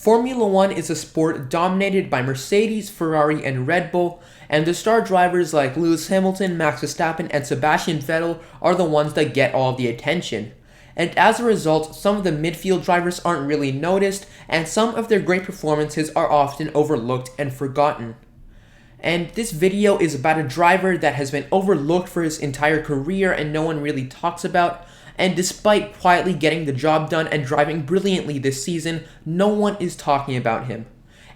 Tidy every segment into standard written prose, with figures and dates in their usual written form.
Formula One is a sport dominated by Mercedes, Ferrari, and Red Bull, and the star drivers like Lewis Hamilton, Max Verstappen, and Sebastian Vettel are the ones that get all the attention. And as a result, some of the midfield drivers aren't really noticed, and some of their great performances are often overlooked and forgotten. And this video is about a driver that has been overlooked for his entire career and no one really talks about. And despite quietly getting the job done and driving brilliantly this season, no one is talking about him.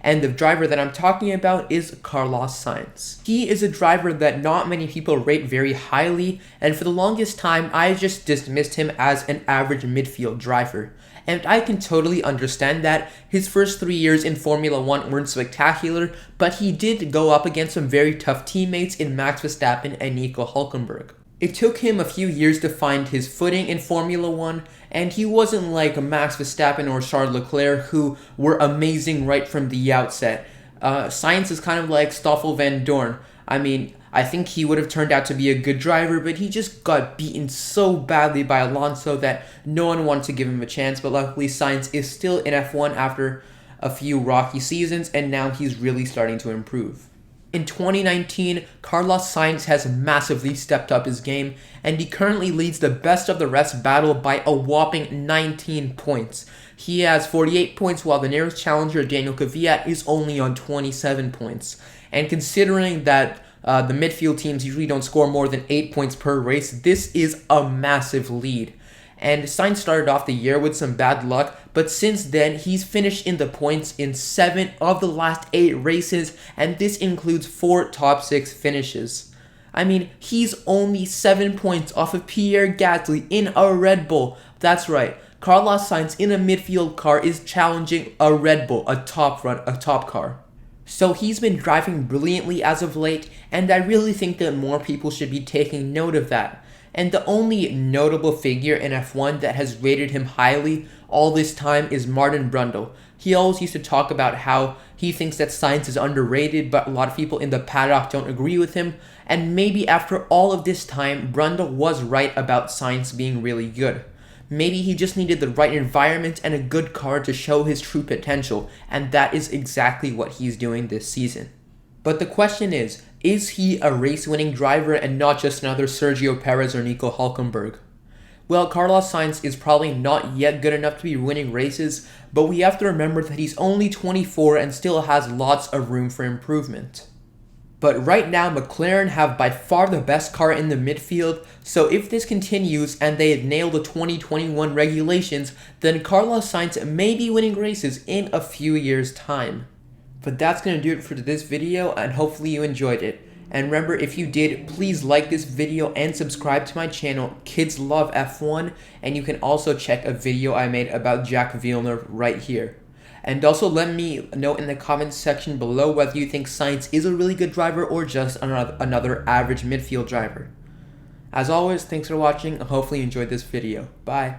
And the driver that I'm talking about is Carlos Sainz. He is a driver that not many people rate very highly, and for the longest time, I just dismissed him as an average midfield driver. And I can totally understand that. His first 3 years in Formula One weren't spectacular, but he did go up against some very tough teammates in Max Verstappen and Nico Hülkenberg. It took him a few years to find his footing in Formula One, and he wasn't like Max Verstappen or Charles Leclerc, who were amazing right from the outset. Sainz is kind of like Stoffel Van Dorn. I mean, I think he would have turned out to be a good driver, but he just got beaten so badly by Alonso that no one wanted to give him a chance, but luckily Sainz is still in F1 after a few rocky seasons, and now he's really starting to improve. In 2019, Carlos Sainz has massively stepped up his game, and he currently leads the best of the rest battle by a whopping 19 points. He has 48 points, while the nearest challenger, Daniel Kvyat, is only on 27 points. And considering that the midfield teams usually don't score more than 8 points per race, this is a massive lead. And Sainz started off the year with some bad luck, but since then, he's finished in the points in 7 of the last 8 races, and this includes 4 top 6 finishes. I mean, he's only 7 points off of Pierre Gasly in a Red Bull. That's right, Carlos Sainz in a midfield car is challenging a Red Bull, a top car. So he's been driving brilliantly as of late, and I really think that more people should be taking note of that. And the only notable figure in F1 that has rated him highly all this time is Martin Brundle. He always used to talk about how he thinks that Sainz is underrated, but a lot of people in the paddock don't agree with him. And maybe after all of this time, Brundle was right about Sainz being really good. Maybe he just needed the right environment and a good car to show his true potential, and that is exactly what he's doing this season. But the question is he a race-winning driver and not just another Sergio Perez or Nico Hülkenberg? Well, Carlos Sainz is probably not yet good enough to be winning races, but we have to remember that he's only 24 and still has lots of room for improvement. But right now, McLaren have by far the best car in the midfield, so if this continues and they nail the 2021 regulations, then Carlos Sainz may be winning races in a few years' time. But that's going to do it for this video, and hopefully you enjoyed it. And remember, if you did, please like this video and subscribe to my channel, Kids Love F1, and you can also check a video I made about Jacques Villeneuve right here. And also let me know in the comments section below whether you think Sainz is a really good driver or just another average midfield driver. As always, thanks for watching, and hopefully you enjoyed this video. Bye.